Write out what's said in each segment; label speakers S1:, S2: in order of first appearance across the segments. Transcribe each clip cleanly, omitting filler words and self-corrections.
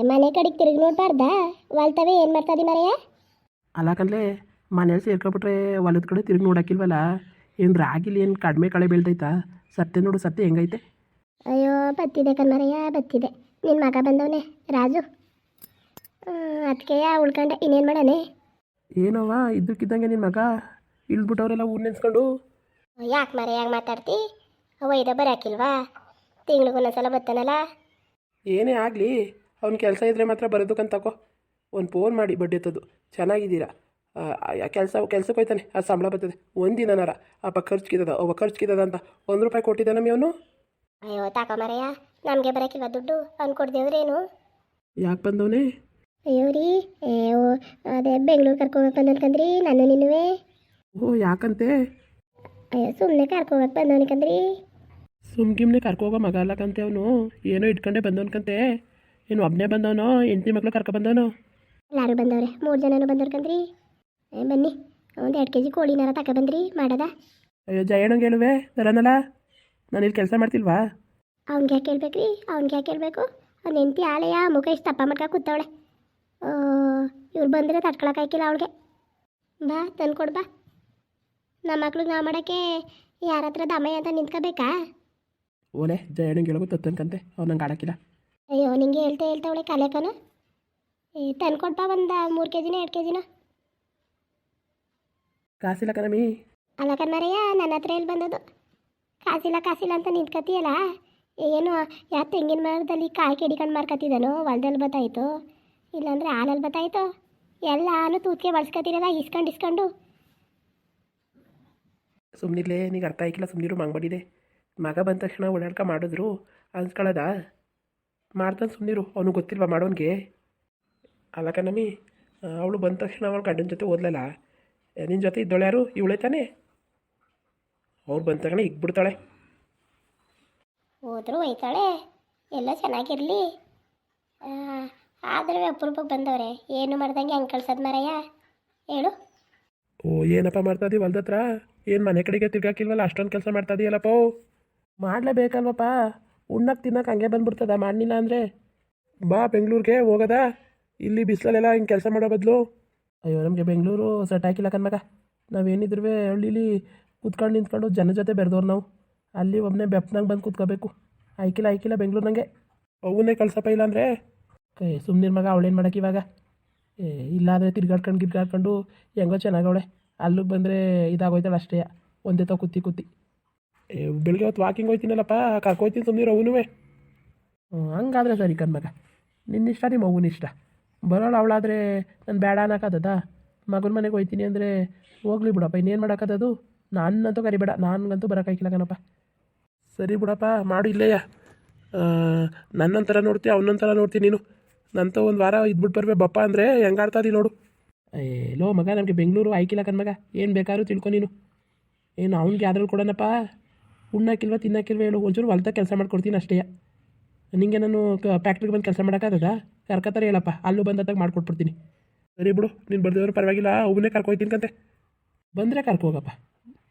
S1: ಮನೆ ಕಡೆಗೆ ತಿರುಗಿ ನೋಡ್ಬಾರ್ದಾ ವಾಲ್ತವೆ ಏನು ಮಾಡ್ತಾದಿ ಮರೆಯ.
S2: ಅಲ್ಲಕಂದ್ರೆ ಮನೇಲಿ ಸೇರ್ಕೊಬಿಟ್ರೆ ಹೊಲದ ಕಡೆ ತಿರುಗಿ ನೋಡೋಕ್ಕಿಲ್ವಲ್ಲ. ಏನು ರಾಗಿಲಿ ಏನು ಕಡಿಮೆ ಕಳೆ ಬೀಳ್ತೈತಾ? ಸತ್ತೆ ನೋಡು, ಸತ್ತೆ ಹೆಂಗೈತೆ.
S1: ಅಯ್ಯೋ ಬತ್ತಿದೆ ಕಣ್ಮರೆಯ ಬತ್ತಿದೆ. ನಿನ್ನ ಮಗ ಬಂದವನೆ ರಾಜು, ಅದಕ್ಕೆ ಉಳ್ಕೊಂಡೆ ಇನ್ನೇನು ಮಾಡಾನೆ.
S2: ಏನವ ಇದ್ದಕ್ಕಿದ್ದಂಗೆ ನಿನ್ನ ಮಗ ಇಳ್ದ್ಬಿಟ್ಟವರೆಲ್ಲ ಊರು ನೆನ್ಸ್ಕೊಂಡು.
S1: ಯಾಕೆ ಮರೆ ಯಾಕೆ ಮಾತಾಡ್ತಿ? ಒಯ್ದ ಬರಾಕಿಲ್ವಾ? ತಿಂಗ್ಳಿಗೊಂದೊಂದ್ಸಲ ಬರ್ತಾನಲ್ಲ.
S2: ಏನೇ ಆಗಲಿ ಅವ್ನ ಕೆಲಸ ಇದ್ದರೆ ಮಾತ್ರ ಬರೋದಕ್ಕಂತಕೋ. ಒಂದು ಫೋನ್ ಮಾಡಿ ಬಡ್ಡಿ ಎತ್ತೋದು, ಚೆನ್ನಾಗಿದ್ದೀರಾ, ಕೆಲ್ಸಕ್ಕೆ ಹೋಯ್ತಾನೆ, ಅದು ಸಂಬಳ ಬರ್ತದೆ ಒಂದಿನಾರ ಅಪ್ಪ ಖರ್ಚಿಗಿದ್ದದ ಅವ ಖರ್ಚಿಗಿದ್ದದ ಅಂತ ₹1 ಕೊಟ್ಟಿದ್ದಾನಮ್ಮಿ ಅವನು.
S1: ಅಯ್ಯೋ ತಾಕ ಮರೆಯ, ನಮಗೆ ಬರೋಕಿಲ್ವ ದುಡ್ಡು? ಅವ್ನು ಕೊಡ್ದೇವ್ರೇನು?
S2: ಯಾಕೆ ಬಂದವನೇ?
S1: ಅಯ್ಯೋ ರೀ, ಅದೇ ಬೆಂಗಳೂರು ಕರ್ಕೋಬೇಕು ಬಂದನ್ಕಂದ್ರಿ ನಾನು ನಿನ್ನುವೆ.
S2: ಓ ಯಾಕಂತೆ?
S1: ಅಯ್ಯೋ ಸುಮ್ಮನೆ ಕರ್ಕೋಬೇಕು ಬಂದವನಿಕಂದ್ರಿ.
S2: ಸುಮ್ಗಿಮ್ನೆ ಕರ್ಕೋಗೋ ಮಗ ಅಲ್ಲಕಂತೆ ಅವನು. ಏನೋ ಇಟ್ಕೊಂಡೆ ಬಂದವನ್ಕಂತೆ. ಏನು ಒಬ್ಬನೇ ಬಂದವನೋ ಹೆಂಡತಿ ಮಕ್ಳು ಕರ್ಕೊಬಂದವನೋ?
S1: ಎಲ್ಲರೂ ಬಂದವ್ರೆ, 3 ಜನನೂ ಬಂದವ್ರಕಂದ್ರಿ. ಬನ್ನಿ ಒಂದು 2 kg ಕೋಳಿನಾರ ತಗೊಬಂದ್ರಿ ಮಾಡೋದ.
S2: ಅಯ್ಯೋ ಜಯಣ್ಣಂಗೆ ಹೇಳುವೆ ತರನಲ್ಲ, ನಾನು ಇಲ್ಲಿ ಕೆಲಸ ಮಾಡ್ತಿಲ್ವಾ?
S1: ಅವ್ನಿಗೆ ಯಾಕೆ ಕೇಳ್ಬೇಕ್ರಿ? ಅವ್ನಿಗೆ ಯಾಕೆ ಕೇಳಬೇಕು? ಅವ್ನ ಹೆಂಡತಿ ಆಳೆಯ ಮುಖ ಇಷ್ಟು ತಪ್ಪ ಮಾಡ್ಕ ಕೂತವಳೆ. ಇವ್ರು ಬಂದರೆ ತಡ್ಕೊಳಕ್ಕಾಯ್ಕಿಲ್ಲ ಅವಳಿಗೆ. ಬಾ ತಂದು ಕೊಡು ಬಾ. ನಮ್ಮ ಮಕ್ಳಿಗೆ ನಾವು ಮಾಡೋಕ್ಕೆ ಯಾರ ಹತ್ರ ದಮಯ ಅಂತ ನಿಂತ್ಕೋಬೇಕಾ?
S2: ಓಲೆ ಜಯಣ್ಣಂಗೆ ಹೇಳೋದು ತತ್ತನ್ಕಂತೆ, ಅವ್ನು ನಂಗೆ ಆಡೋಕ್ಕಿಲ್ಲ.
S1: ಅಯ್ಯೋ ನಿಂಗೆ ಹೇಳ್ತಾವಳೆ ಕಲೆಕನು. ತಂದು ಕೊಡ್ಬಾ ಒಂದು 3 kgನ 2 kgನ.
S2: ಕಾಸಿಲ್ಲ ಕಣಮಿ.
S1: ಅಲ್ಲ ಕಣ್ಮರೆಯ, ನನ್ನ ಹತ್ರ ಎಲ್ಲಿ ಬಂದದ್ದು? ಕಾಸಿಲ್ಲ ಅಂತ ನಿಂತ್ಕತಿಯಲ್ಲ. ಏನು ಯಾ ತೆಂಗಿನ ಮರದಲ್ಲಿ ಕಾಯಿ ಕೆಡಿಕೊಂಡು ಮಾರ್ಕತ್ತಿದ್ದಾನೋ, ಹೊಲ್ದಲ್ಲಿ ಬತ್ತಾಯಿತು, ಇಲ್ಲಾಂದರೆ ಹಾಲಲ್ಲಿ ಬತ್ತಾಯಿತು, ಎಲ್ಲಾನು ತೂತಿಗೆ ಬಳಸ್ಕೊತಿರೋದ ಇಸ್ಕೊಂಡು.
S2: ಸುಮ್ಮನಿರ್ಲೇ, ನೀಗೆ ಅರ್ಥ ಆಯ್ಕಿಲ್ಲ, ಸುಮ್ಮನಿರು ಮಂಗ್ಬಡಿದೆ. ಮಗ ಬಂದ ತಕ್ಷಣ ಓಡಾಡ್ಕ ಮಾಡಿದ್ರು ಅನ್ಸ್ಕೊಳ್ಳೋದ? ಮಾಡ್ತಾನೆ ಸುಮ್ಮನಿರು, ಅವನು ಗೊತ್ತಿಲ್ವಾ ಮಾಡೋನ್ಗೆ. ಅಲ್ಲ ಕಣಮಿ, ಅವಳು ಬಂದ ತಕ್ಷಣ ಅವಳು ಗಂಡನ ಜೊತೆ ಓದ್ಲಲ್ಲ, ನಿನ್ನ ಜೊತೆ ಇದ್ದೋಳು ಯಾರು? ಇವಳೇ ತಾನೇ. ಅವ್ರು ಬಂದ ತಕ್ಷಣ ಇಕ್ಬಿಡ್ತಾಳೆ.
S1: ಹೋದ್ರು ಒಯ್ತಾಳೆ, ಎಲ್ಲ ಚೆನ್ನಾಗಿರಲಿ. ಆದರೆ ಅಪರೂಪಕ್ಕೆ ಬಂದವ್ರೆ, ಏನು ಮಾಡ್ದಂಗೆ ಹಂಗೆ ಕಳ್ಸೋದು ಮರಯ್ಯ ಹೇಳು.
S2: ಓ ಏನಪ್ಪ ಮಾಡ್ತಾಯಿದ್ದೀವಿ ಹೊಲ್ದ ಹತ್ರ? ಏನು ಮನೆ ಕಡೆಗೆ ತಿರ್ಗಾಕಿಲ್ವಲ್ಲ, ಅಷ್ಟೊಂದು ಕೆಲಸ ಮಾಡ್ತಾಯಿದ್ದೀಯಲ್ಲಪ್ಪ. ಮಾಡಲೇಬೇಕಲ್ವಪ್ಪ, ಉಣ್ಣಕ್ಕೆ ತಿನ್ನಕ್ಕೆ ಹಂಗೆ ಬಂದ್ಬಿಡ್ತದ ಮಾಡಲಿಲ್ಲ ಅಂದರೆ. ಬಾ ಬೆಂಗಳೂರಿಗೆ ಹೋಗೋದಾ? ಇಲ್ಲಿ ಬಿಸಿಲಲ್ಲೆಲ್ಲ ಹಿಂಗೆ ಕೆಲಸ ಮಾಡೋ ಬದಲು. ಅಯ್ಯೋ ನಮಗೆ ಬೆಂಗಳೂರು ಸೆಟ್ ಹಾಕಿಲ್ಲ ಕಣ್ಮಗ. ನಾವೇನಿದ್ರು ಹಳ್ಳೀಲಿ ಕೂತ್ಕೊಂಡು ನಿಂತ್ಕೊಂಡು ಜನ ಜೊತೆ ಬೆರೆದವ್ರು ನಾವು. ಅಲ್ಲಿ ಒಬ್ಬನೇ ಬೆಪ್ಪನಂಗೆ ಬಂದು ಕೂತ್ಕೋಬೇಕು. ಆಯ್ಕಿಲ್ಲ ಬೆಂಗಳೂರಿನಂಗೆ. ಅವನ್ನೇ ಕಳ್ಸಪ್ಪ ಇಲ್ಲಾಂದರೆ. ಸುಮ್ಮನೆ ಮಗ ಅವಳೇನು ಮಾಡೋಕೆ ಇವಾಗ? ಇಲ್ಲಾಂದರೆ ತಿರ್ಗಾಡ್ಕೊಂಡು ಹೆಂಗೋ ಚೆನ್ನಾಗವಳೆ. ಅಲ್ಲಿಗೆ ಬಂದರೆ ಇದಾಗೋಯ್ತಾಳೆ ಅಷ್ಟೇ, ಒಂದೇ ತಾವು ಕೂತಿ. ಬೆಳಗ್ಗೆ ಹೊತ್ತು ವಾಕಿಂಗ್ ಹೋಯ್ತೀನಲ್ಲಪ್ಪ, ಕರ್ಕೋಯ್ತೀನಿ ಸುಮ್ಮನೆ ಅವನು. ಹಂಗಾದ್ರೆ ಸರಿ ಕಣ್ಮಗ, ನಿನ್ನಿಷ್ಟ ನಿಮ್ಮ ಅವನ ಇಷ್ಟ. ಬರೋಳು ಅವಳಾದರೆ ನಾನು ಬೇಡ ಅನ್ನೋಕ್ಕಾದದ? ಮಗನ ಮನೆಗೆ ಹೋಯ್ತೀನಿ ಅಂದರೆ ಹೋಗ್ಲಿ ಬಿಡಪ್ಪ, ಇನ್ನೇನು ಮಾಡೋಕ್ಕದದು? ನನ್ನಂತೂ ಕರಿಬೇಡ, ನನಗಂತೂ ಬರೋಕ್ಕಾಗಿಲ್ಲ ಕಣಪ್ಪ. ಸರಿ ಬಿಡಪ್ಪ, ಮಾಡು ಇಲ್ಲೇಯ. ನನ್ನೊಂಥರ ನೋಡ್ತೀಯ, ಅವನೊಂಥರ ನೋಡ್ತೀನಿ ನೀನು. ನಂತ ಒಂದು ವಾರ ಇದ್ಬಿಟ್ಟು ಬರ್ಬೇ ಬಪ್ಪ ಅಂದರೆ ಹೆಂಗಾಡ್ತಾದಿ ನೋಡು. ಲೋ ಮಗ, ನಮಗೆ ಬೆಂಗಳೂರು ಆಯ್ಕಿಲ್ಲ ಕಣ್ಮಗ, ಏನು ಬೇಕಾದ್ರೂ ತಿಳ್ಕೊ ನೀನು. ಏನು ಅವ್ನಿಗೆ ಯಾವ್ದ್ರಲ್ಲಿ ಕೊಡೋಣಪ್ಪ? ಉಣ್ಣಾಕಿಲ್ವ ತಿನ್ನಕ್ಕಿಲ್ವ ಹೇಳು, ಒಂಚೂರು ಹೊಲ್ದಾಗ ಕೆಲಸ ಮಾಡ್ಕೊಡ್ತೀನಿ ಅಷ್ಟೇ. ನಿಂಗೆ ನಾನು ಫ್ಯಾಕ್ಟ್ರಿಗೆ ಬಂದು ಕೆಲಸ ಮಾಡೋಕ್ಕಾಗದ? ಕರ್ಕತ್ತಾರೆ ಹೇಳಪ್ಪ, ಅಲ್ಲೂ ಬಂದಾಗ ಮಾಡ್ಕೊಟ್ಬಿಡ್ತೀನಿ. ಸರಿ ಬಿಡು, ನೀನು ಬರ್ದೇವ್ರು ಪರವಾಗಿಲ್ಲ, ಅವನ್ನೇ ಕರ್ಕೊಯ್ತೀನಿ ಕಂತೆ. ಬಂದರೆ ಕರ್ಕೋಗಪ್ಪ.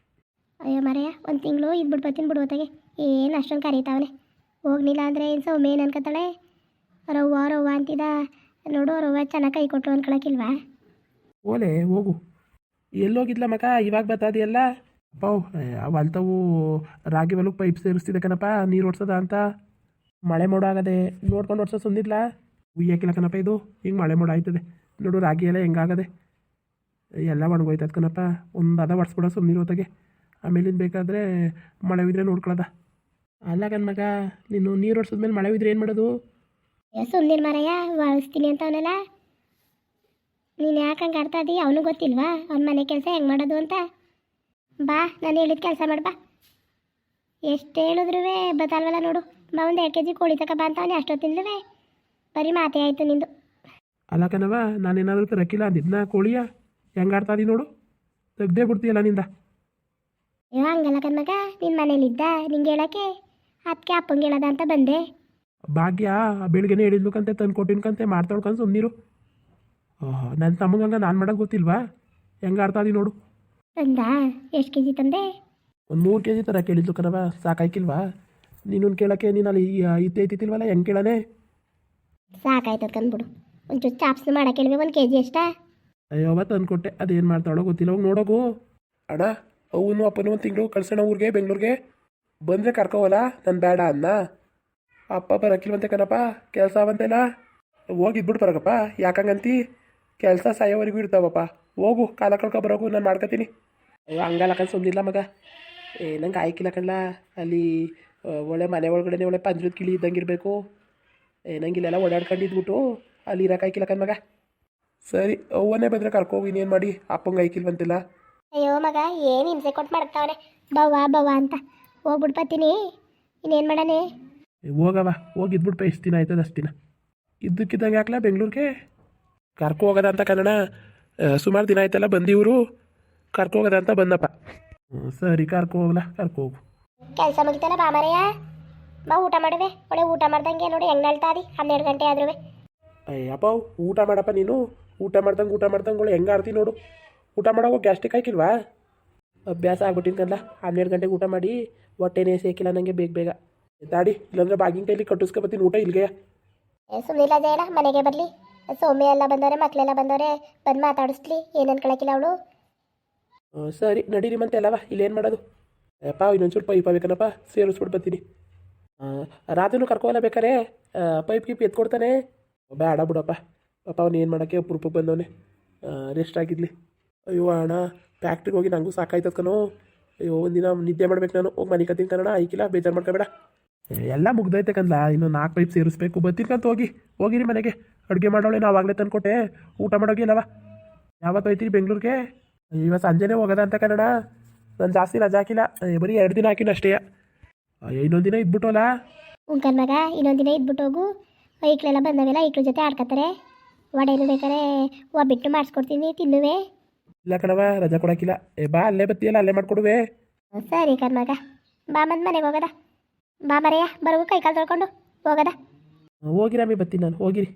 S1: ಅಯ್ಯೋ ಮರೆಯ, 1 ತಿಂಗಳು ಇದ್ಬಿಟ್ಟು ಬರ್ತೀನಿ ಬಿಡುವತ್ತಾಗೆ. ಏನು ಅಷ್ಟೊಂದು ಕರೀತಾವನೆ. ಹೋಗ್ಲಿಲ್ಲ ಅಂದರೆ ಏನು ಸೌಮ್ಯ ಏನು ಅನ್ಕೋತಾಳೆ? ರವ್ವ ಅಂತಿದ್ದ ನೋಡು, ರವ್ವ ಚೆನ್ನಾಗಿ ಕೈ ಕೊಟ್ಟು ಅನ್ಕೊಳಕ್ಕಿಲ್ವಾ?
S2: ಓಲೆ ಹೋಗು. ಎಲ್ಲೋಗಿದ್ಲ ಮಗ, ಇವಾಗ ಬತ್ತಾದಿಯಲ್ಲ? ಅಪ್ಪ ಹೊಲ್ತವು ರಾಗಿ ಹೊಲಕ್ಕೆ ಪೈಪ್ ಸೇರಿಸ್ತಿದ್ದೆ ಕಣಪ್ಪ, ನೀರು ಓಡಿಸೋದ ಅಂತ. ಮಳೆ ಮೋಡ ಆಗದೆ ನೋಡ್ಕೊಂಡು ಓಡಿಸೋ ಸುಂದಿರ್ಲ. ಉಯ್ಯಾಕಿಲ್ಲ ಕಣಪ್ಪ ಇದು, ಹಿಂಗೆ ಮಳೆ ಮೋಡ ಆಯ್ತದೆ ನೋಡು, ರಾಗಿ ಎಲ್ಲ ಹೆಂಗಾಗದೆ ಎಲ್ಲ ಒಣಗೋಯ್ತದ ಕಣಪ್ಪ. ಒಂದು ಅದ ಒಡ್ಸ್ಬಿಡೋ ಸುಮ್ಮನಿರು ಹೊತ್ತಿಗೆ, ಆಮೇಲಿಂದ ಬೇಕಾದರೆ ಮಳೆ ಇದ್ರೆ ನೋಡ್ಕೊಳ್ಳೋದ. ಅಲ್ಲ ಕಣ್ಮಗ, ನೀನು ನೀರು ಓಡಿಸಿದ್ಮೇಲೆ ಮಳೆ ಇದ್ರೆ ಏನು ಮಾಡೋದು?
S1: ಸುಮ್ಮನೆ ಮರಯ್ಯ, ಬಳಸ್ತೀನಿ ಅಂತ ಅವನೆಲ್ಲ. ನೀನು ಯಾಕೆ ಹಂಗೆ ಆಡ್ತಾ ಇದ್ದೀ? ಅವನು ಗೊತ್ತಿಲ್ವಾ ಅವ್ನ ಮನೆ ಕೆಲಸ ಹೆಂಗೆ ಮಾಡೋದು ಅಂತ? ಬಾ, ನಾನು ಹೇಳಿದ ಕೆಲಸ ಮಾಡ್ಬಾ. ಎಷ್ಟು ಹೇಳಿದ್ರು ಬತ್ತಲ್ವಲ್ಲ ನೋಡು. ಬಾ, ಒಂದು 2 kg ಕೋಳಿ ತಕ ಬಾ ಅಂತ ಅವನೇ ಅಷ್ಟೊತ್ತಿಂದಲೇ ಬರೀ ಮಾತೇ ಆಯಿತು ನಿಂದು.
S2: ಅಲ್ಲ ಕಣವ, ನಾನೇನಾದರೂ ತರಕಿಲ್ಲ ಅಂದಿದ್ನ ಕೋಳಿಯ? ಹೆಂಗಾಡ್ತಾ ಇದೀನಿ ನೋಡು, ತೆಗ್ದೇ ಬಿಡ್ತೀಯಲ್ಲ ನಿಂದ.
S1: ಅಯ್ಯೋ ಹಂಗಲ್ಲ ಕಣ್ಮಗ, ನಿನ್ನ ಮನೇಲಿದ್ದ ನಿಂಗೆ ಹೇಳೋಕ್ಕೆ, ಅದಕ್ಕೆ ಅಪ್ಪಂಗೆ ಹೇಳೋದ ಅಂತ ಬಂದೆ.
S2: ಭಾಗ್ಯ ಬೆಳಿಗ್ಗೆನೇ ಹೇಳಿದ್ಲುಕಂತೆ, ತಂದು ಕೊಟ್ಟಿನ್ಕಂತೆ, ಮಾಡ್ತಾಳ್ಕೊಂಡು ಸುಮ್ಮನಿರು. ನನ್ನ ತಮ್ಮಂಗಂಗ ನಾನು ಮಾಡೋದು ಗೊತ್ತಿಲ್ವಾ? ಹೆಂಗೆ ಆಡ್ತಾ ಇದೀನಿ ನೋಡು.
S1: ತಂದ ಎಷ್ಟು kg ತಂದೆ?
S2: ಒಂದು 3 kg ಥರ ಕೇಳಿದ್ಲು ಕಣವ, ಸಾಕಾಯ್ಕಿಲ್ವಾ? ನೀನು ಕೇಳೋಕ್ಕೆ ನೀನು ಅಲ್ಲಿ ಇತ್ತಿಲ್ವಲ್ಲ, ಹೆಂಗೆ ಕೇಳನೆ?
S1: ಸಾಕಾಯ್ತದ ಕಂದ್ಬಿಡು. ಒಂಚೂರು ಚಾಪ್ಸ್ ಮಾಡಕ್ಕೆ ಹೇಳ್ವಿ, 1 kg ಎಷ್ಟಾ?
S2: ಅಯ್ಯೋ ಅವತ್ತು ಅಂದ್ಕೊಟ್ಟೆ, ಅದೇನು ಮಾಡ್ತಾಳೋ ಗೊತ್ತಿಲ್ಲ, ಹೋಗಿ ನೋಡೋಗು. ಅಣ್ಣ ಅವನು ಅಪ್ಪನೂ ಒಂದು ತಿಂಗಳು ಕಳ್ಸೋಣ ಊರಿಗೆ ಬೆಂಗಳೂರಿಗೆ, ಬಂದರೆ ಕರ್ಕೋವಲ್ಲ, ನಾನು ಬೇಡ ಅನ್ನ. ಅಪ್ಪ ಬರಕ್ಕಿಲ್ವಂತೆ ಕಣಪ್ಪ, ಕೆಲಸ ಅವಂತೆಲ್ಲ. ಹೋಗಿದ್ಬಿಟ್ಟು ಬರೋಕಪ್ಪ, ಯಾಕಂಗಂತಿ? ಕೆಲಸ ಸಾಯೋವರೆಗೂ ಇರ್ತಾವಪ್ಪ. ಹೋಗು, ಕಾಲ ಕಳ್ಕೊಬರೋಗು, ನಾನು ಮಾಡ್ಕೊತೀನಿ. ಅಯ್ಯೋ ಹಂಗಲ್ಲ ಕಣ್, ಸುಮ್ಮನಿಲ್ಲ ಮಗ. ನಂಗೆ ಆಯ್ಕಿಲ್ಲ ಕಣ್ಲ, ಅಲ್ಲಿ ಒಳ್ಳೆ ಮನೆ ಒಳಗಡೆ ಒಳ್ಳೆ ಪಂಜರದ ಕಿಳಿ ಇದ್ದಂಗೆ ಇರಬೇಕು. ನಂಗಿಲ್ಲೆಲ್ಲ ಓಡಾಡ್ಕೊಂಡಿದ್ಬಿಟ್ಟು ಅಲ್ಲಿ ಇರೋಕ್ಕಾಯ್ಕಿಲ್ಲ ಕಣ್ ಮಗ. ಸರಿ, ಅವ್ವನೇ ಬಂದರೆ ಕರ್ಕೋಗಿ, ಇನ್ನೇನು ಮಾಡಿ, ಅಪ್ಪಂಗೆ ಆಯ್ಕಿಲ್ವಂತಿಲ್ಲ.
S1: ಅಯ್ಯೋ ಮಗ, ಏನು ಹಿಂಸೆ ಕೊಟ್ಟು ಮಾಡ್ತಾವನೆ, ಬವ್ವ ಅಂತ. ಹೋಗ್ಬಿಟ್ಟು ಬರ್ತೀನಿ, ಇನ್ನೇನು ಮಾಡಾನೆ?
S2: ಹೋಗವ, ಹೋಗಿದ್ಬಿಟ್ಟು ಎಷ್ಟು ದಿನ ಆಯ್ತದ ಅಷ್ಟು ದಿನ. ಇದ್ದಕ್ಕಿದ್ದಂಗೆ ಹಾಕ್ಲಾ ಬೆಂಗಳೂರಿಗೆ ಕರ್ಕೊ ಹೋಗೋದ ಅಂತ ಕನ್ನಡ. ಸುಮಾರು ದಿನ ಆಯ್ತಲ್ಲ ಬಂದಿವರು, ಕರ್ಕೊ ಹೋಗೋದ ಅಂತ ಬಂದಪ್ಪ. ಸರಿ, ಕರ್ಕೊ ಹೋಗ್ಲಾ, ಕರ್ಕೊ ಹೋಗು.
S1: ಕೆಲಸ ಮುಗಿತಲ್ಲ ಬಾ ಮರೆಯ, ಬಾ ಊಟ ಮಾಡುವೆ. ಒಳ್ಳೆ ಊಟ ಮಾಡ್ದಂಗೆ ನೋಡಿ ಹೆಂಗೆ ನಳ್ತಾ ಅದಿ, 12 ಗಂಟೆ ಆದ್ರೂ.
S2: ಅಯ್ಯಪ್ಪ ಊಟ ಮಾಡಪ್ಪ ನೀನು, ಊಟ ಮಾಡ್ದಂಗೆ ಒಳ್ಳೆ ಹೆಂಗೆ ಆಡ್ತೀನಿ ನೋಡು. ಊಟ ಮಾಡೋಕೆ ಗ್ಯಾಸ್ಟ್ರಿಕ್ ಹಾಕಿಲ್ವಾ? ಅಭ್ಯಾಸ ಆಗ್ಬಿಟ್ಟಿನ ಕಲ್ಲ, 12 ಗಂಟೆಗೆ ಊಟ ಮಾಡಿ ಹೊಟ್ಟೆನೇ ಸೇಕಿಲ್ಲ ನನಗೆ ಬೇಗ ದಾಡಿ, ಇಲ್ಲಾಂದ್ರೆ ಬಾಗಿನ ಕೈಲಿ ಕಟ್ಟಿಸ್ಕೊಬತ್ತೀನಿ ಊಟ ಇಲ್ಲಿಗೆ.
S1: ಸುಮ್ಮನಿಲ್ಲ ಜಯಣ, ಮನೆಗೆ ಬರಲಿ. ಸೌಮ್ಯ ಎಲ್ಲ ಬಂದವ್ರೆ, ಮಕ್ಕಳೆಲ್ಲ ಬಂದವ್ರೆ, ಬಂದು ಮಾತಾಡಿಸ್ಲಿ, ಏನು ಅನ್ಕೊಳಕಿಲ್ಲ ಅವಳು.
S2: ಸರಿ ನಡೀರಿ ಮತ್ತೆ ಅಲ್ಲವ, ಇಲ್ಲೇನು ಮಾಡೋದು? ಅಪ್ಪ ಇನ್ನೊಂಚೂರು ಪೈಪ್ ಬೇಕನಪ್ಪ, ಸೇರಿಸ್ಬಿಟ್ಟು ಬರ್ತೀನಿ. ರಾತ್ರಿನೂ ಕರ್ಕೋಲ್ಲ ಬೇಕಾರೆ, ಪೈಪ್ ಗೀಪ್ ಎತ್ಕೊಡ್ತಾನೆ. ಬೇಡ ಬಿಡಪ್ಪ, ಪಾಪ ಅವ್ನು ಏನು ಮಾಡೋಕ್ಕೆ ಅಪರೂಪಕ್ಕೆ ಬಂದವನೆ, ರೆಸ್ಟ್ ಆಗಿದ್ಲಿ. ಅಯ್ಯೋ ಅಣ್ಣ, ಫ್ಯಾಕ್ಟ್ರಿಗೆ ಹೋಗಿ ನನಗೂ ಸಾಕಾಯ್ತದ ಕಣೋ. ಅಯ್ಯೋ ಒಂದಿನ ನಿದ್ದೆ ಮಾಡ್ಬೇಕು ನಾನು, ಹೋಗಿ ಮನೆ ಕತ್ತೀನಿ ಕನ್ನಡ, ಐಕಿಲ್ಲ ಬೇಜಾರು ಮಾಡ್ಕೋಬೇಡ. ಎಲ್ಲ ಮುಗ್ದೈತೆ ಕಂದ್ಲ, ಇನ್ನು 4 ಪೈಪ್ ಸೇರಿಸ್ಬೇಕು. ಬರ್ತೀನಿಕಂತ ಹೋಗಿರಿ ಮನೆಗೆ. ಅಡುಗೆ ಮಾಡೋಳೆ ನಾವು ಆಗಲೇ ತಂದ್ಕೊಟ್ಟೆ, ಊಟ ಮಾಡೋಗಿಲ್ಲವ. ಯಾವತ್ತು ಹೋಯ್ತೀರಿ ಬೆಂಗಳೂರಿಗೆ? ಇವತ್ತು ಸಂಜೆನೇ ಹೋಗೋದ ಅಂತ ಕನ್ನಡ. ನಾನು ಜಾಸ್ತಿ ರಜಾ ಹಾಕಿಲ್ಲ, ಬರೀ 2 ದಿನ ಹಾಕಿನ ಅಷ್ಟೇ. ಇನ್ನೊಂದು ದಿನ ಇದ್ಬಿಟ್ಟೋಲ್ಲ.
S1: ಉಂಕನ್ ಮಗ, ಇನ್ನೊಂದು ದಿನ ಇದ್ಬಿಟ್ಟು ಹೋಗು. ಐಕ್ಳೆಲ್ಲ ಬಂದವೆಲ್ಲ, ಐಕ್ಳ ಜೊತೆ ಆಡ್ಕೊತಾರೆ. ವಡೆಯಲು ಬೇಕಾರೆ ಒಬ್ಬಿಟ್ಟು ಮಾಡಿಸ್ಕೊಡ್ತೀನಿ, ತಿನ್ನುವೆ.
S2: ಇಲ್ಲ ಕಣವ, ರಜಾ ಕೊಡೋಕ್ಕಿಲ್ಲ. ಬಾ, ಅಲ್ಲೇ ಬತ್ತೀಯಲ್ಲ, ಅಲ್ಲೇ ಮಾಡ್ಕೊಡುವೆ.
S1: ಸರಿ ಕಣ್ ಮಗ, ಬಾ ಮಂದ್ ಮನೆಗೆ ಹೋಗದ. ಬಾ ಮರೆಯ, ಬರೋವು ಕೈ ಕಾಲು ತೊಳ್ಕೊಂಡು ಹೋಗದ.
S2: ಹೋಗಿರಮ್ಮಿ, ಬತ್ತೀನಿ ನಾನು, ಹೋಗಿರಿ.